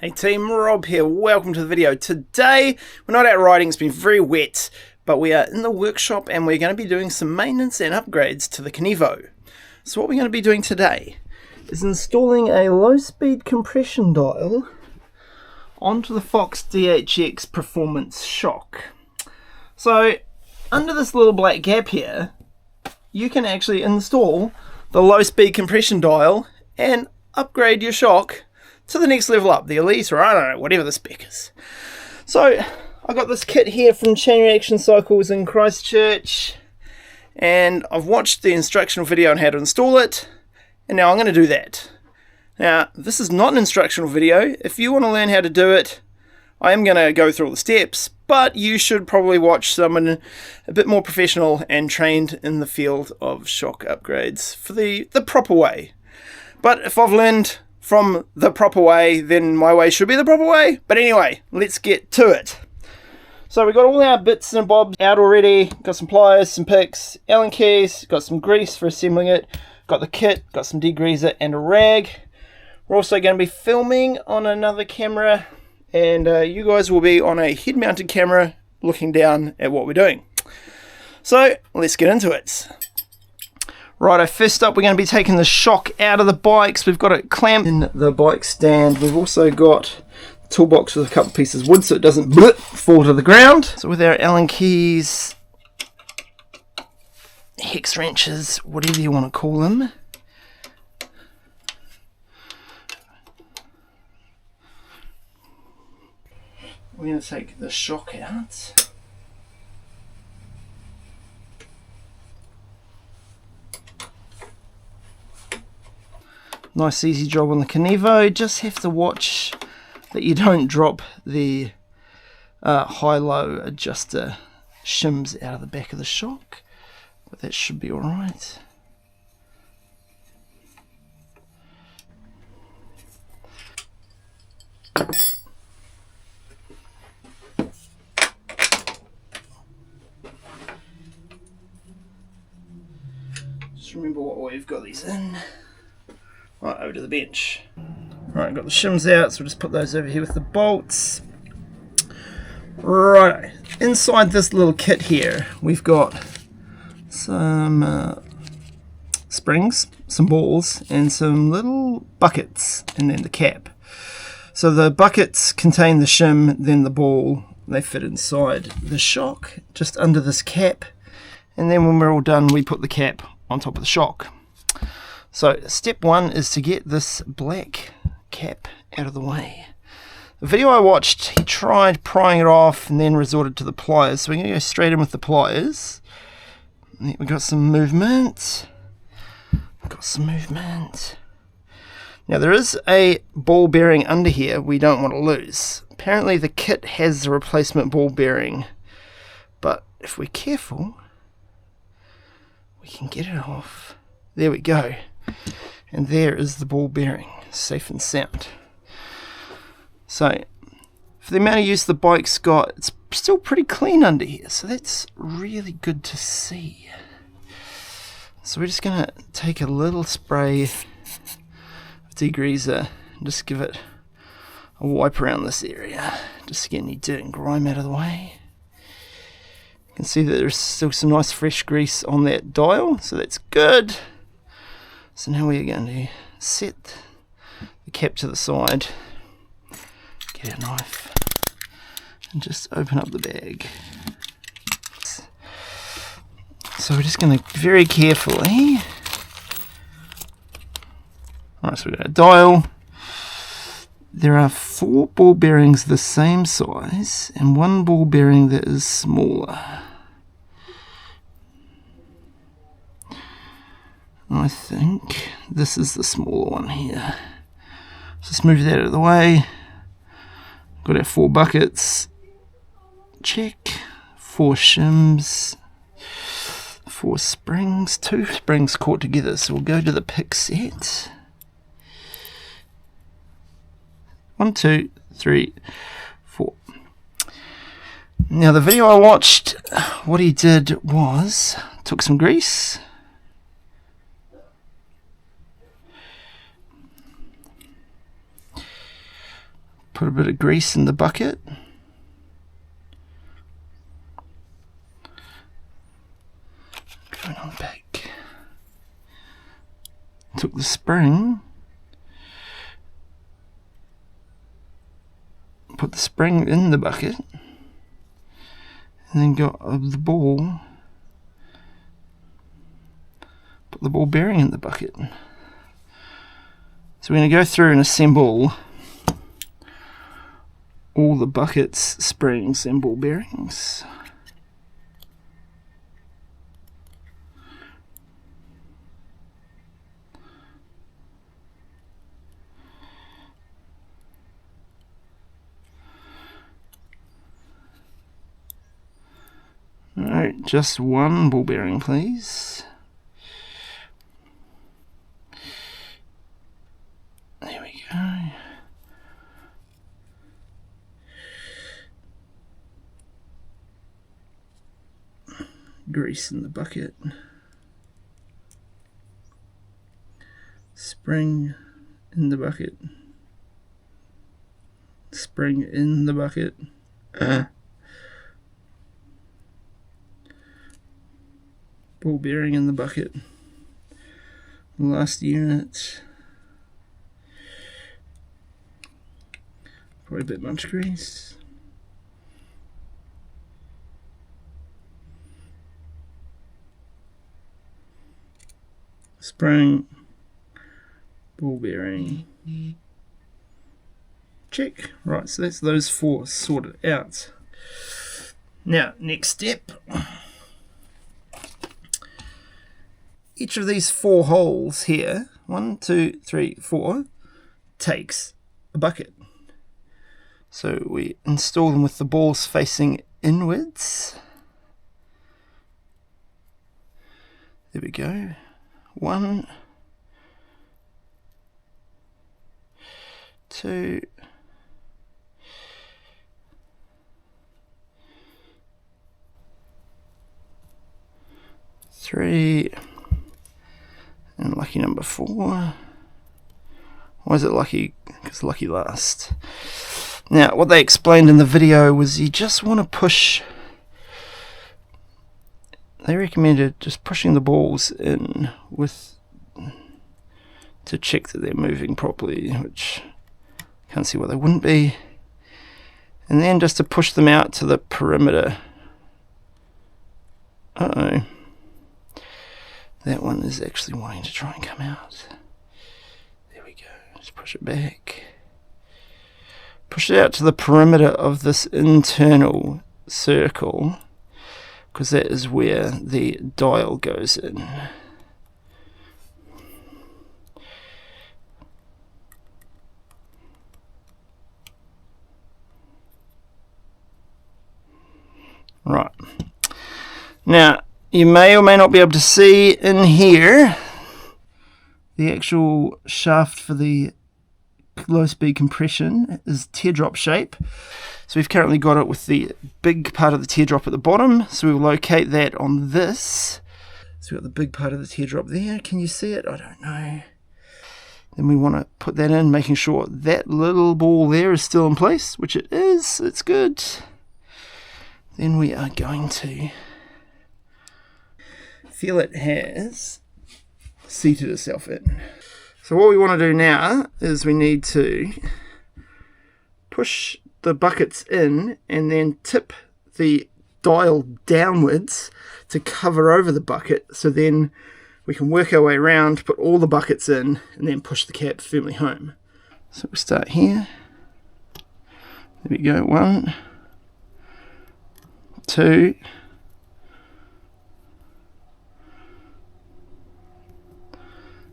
Hey team, Rob here, welcome to the video. Today, we're not out riding, it's been very wet, but we are in the workshop and we're going to be doing some maintenance and upgrades to the Kenevo. So what we're going to be doing today is installing a low-speed compression dial onto the Fox DHX Performance shock. So, under this little black gap here, you can actually install the low-speed compression dial and upgrade your shock to the next level up, the Elite, or I don't know, whatever the spec is. So I got this kit here from Chain Reaction Cycles in Christchurch, and I've watched the instructional video on how to install it, and now I'm going to do that. Now, this is not an instructional video. If you want to learn how to do it, I am going to go through all the steps, but you should probably watch someone a bit more professional and trained in the field of shock upgrades for the proper way. But if I've learned from the proper way, then my way should be the proper way. But anyway, let's get to it. So we've got all our bits and bobs out already. Got some pliers, some picks, Allen keys, got some grease for assembling it, got the kit, got some degreaser and a rag. We're also going to be filming on another camera, and you guys will be on a head-mounted camera looking down at what we're doing. So let's get into it. Righto, first up we're going to be taking the shock out of the bikes. We've got it clamped in the bike stand. We've also got a toolbox with a couple pieces of wood so it doesn't fall to the ground. So with our Allen keys, hex wrenches, whatever you want to call them. We're going to take the shock out. Nice easy job on the Kenevo. Just have to watch that you don't drop the high-low adjuster shims out of the back of the shock, but that should be alright. Just remember what way we've got these in. Right, over to the bench. Right, got the shims out, so we'll just put those over here with the bolts. Right, inside this little kit here, we've got some springs, some balls, and some little buckets, and then the cap. So the buckets contain the shim, then the ball. They fit inside the shock, just under this cap. And then when we're all done, we put the cap on top of the shock. So step one is to get this black cap out of the way. The video I watched, he tried prying it off and then resorted to the pliers. So we're going to go straight in with the pliers. We got some movement. Now there is a ball bearing under here we don't want to lose. Apparently the kit has the replacement ball bearing, but if we're careful, we can get it off. There we go. And there is the ball bearing, safe and sound. So, for the amount of use the bike's got, it's still pretty clean under here, so that's really good to see. So we're just going to take a little spray of degreaser and just give it a wipe around this area, just to get any dirt and grime out of the way. You can see that there's still some nice fresh grease on that dial, so that's good. So now we're going to set the cap to the side, get our knife, and just open up the bag. So we're just going to very carefully, alright, so we've got a dial. There are 4 ball bearings the same size and 1 ball bearing that is smaller. I think this is the smaller one here. Just move that out of the way. Got our 4 buckets. Check. 4 shims. 4 springs. 2 springs caught together. So we'll go to the pick set. 1, 2, 3, 4. Now the video I watched, what he did was took some grease, Put a bit of grease in the bucket. Going on back. Took the spring. Put the spring in the bucket. And then got the ball. Put the ball bearing in the bucket. So we're going to go through and assemble all the buckets, springs and ball bearings. Alright, just one ball bearing please. There we go. Grease in the bucket. Spring in the bucket. Spring in the bucket. Ball bearing in the bucket. Last unit. Probably a bit much grease. Spring. Ball bearing. Check. Right, so that's those four sorted out. Now, next step. Each of these four holes here, 1, 2, 3, 4, takes a bucket. So we install them with the balls facing inwards. There we go. 1, 2, 3, and lucky number 4. Why is it lucky? Because lucky last. Now, what they explained in the video was you just want to push. They recommended just pushing the balls in with to check that they're moving properly, which I can't see why they wouldn't be. And then just to push them out to the perimeter. Uh-oh. That one is actually wanting to try and come out. There we go. Just push it back. Push it out to the perimeter of this internal circle, because that is where the dial goes in. Right. Now, you may or may not be able to see in here the actual shaft for the low speed compression is teardrop shape. So we've currently got it with the big part of the teardrop at the bottom. So we'll locate that on this. So we've got the big part of the teardrop there. Can you see it? I don't know. Then we want to put that in, making sure that little ball there is still in place, which it is. It's good. Then we are going to feel it has seated itself in. So what we want to do now is we need to push the buckets in and then tip the dial downwards to cover over the bucket, so then we can work our way around, put all the buckets in, and then push the cap firmly home. So we'll start here. There we go. 1, 2,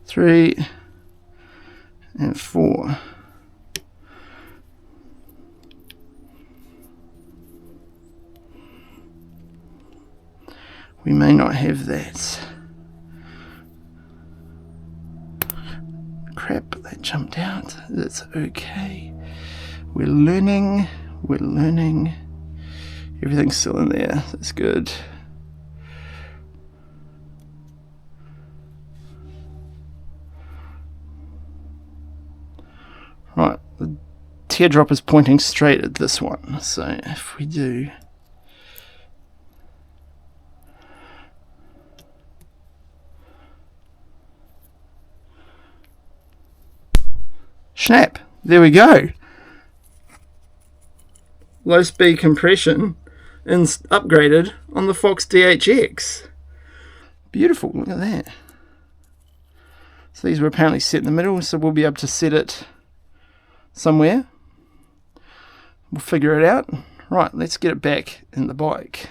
3, and 4. We may not have that. Crap, that jumped out. That's okay. We're learning. We're learning. Everything's still in there. That's good. Right, the teardrop is pointing straight at this one. So if we do... Snap! There we go. Low speed compression upgraded on the Fox DHX. Beautiful, look at that. So these were apparently set in the middle, so we'll be able to set it somewhere. We'll figure it out. Right, let's get it back in the bike.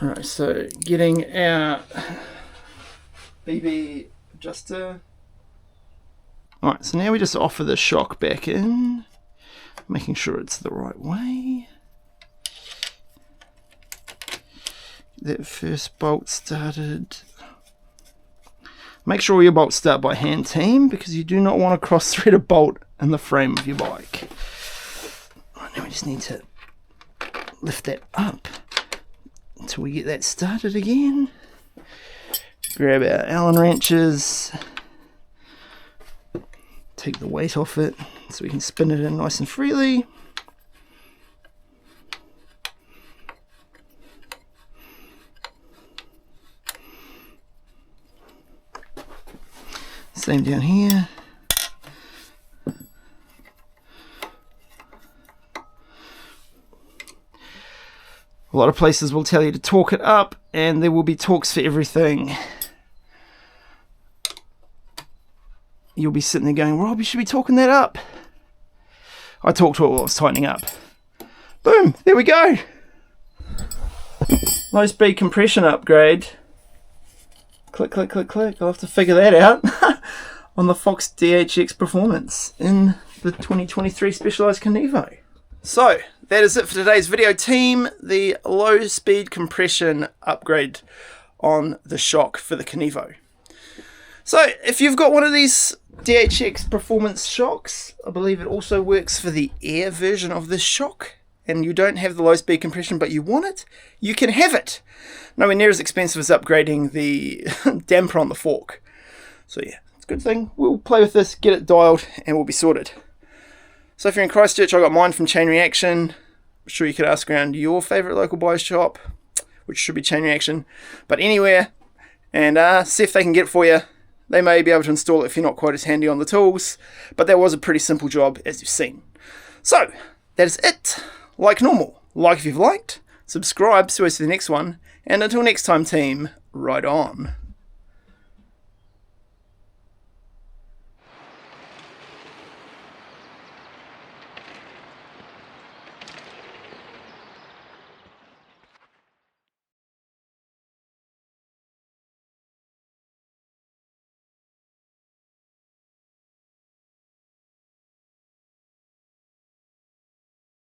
Right, so getting our BB adjuster. Alright, so now we just offer the shock back in, making sure it's the right way. Get that first bolt started. Make sure your bolts start by hand, team, because you do not want to cross-thread a bolt in the frame of your bike. Right, now we just need to lift that up until we get that started again. Grab our Allen wrenches. Take the weight off it so we can spin it in nice and freely. Same down here. A lot of places will tell you to torque it up, and there will be torques for everything. You'll be sitting there going, Rob, you should be torquing that up. I talked to it while I was tightening up. Boom, there we go. Low speed compression upgrade. Click, click, click, click. I'll have to figure that out on the Fox DHX Performance in the 2023 Specialized Kenevo. So, that is it for today's video, team. The low speed compression upgrade on the shock for the Kenevo. So, if you've got one of these DHX Performance shocks, I believe it also works for the air version of this shock, and you don't have the low speed compression but you want it, you can have it. Nowhere near as expensive as upgrading the damper on the fork. So yeah, it's a good thing. We'll play with this, get it dialed, and we'll be sorted. So if you're in Christchurch, I got mine from Chain Reaction. I'm sure you could ask around your favourite local buy shop, which should be Chain Reaction, but anywhere, and see if they can get it for you. They may be able to install it if you're not quite as handy on the tools, but that was a pretty simple job, as you've seen. So, that is it. Like normal, like if you've liked, subscribe so as to the next one, and until next time, team, ride on.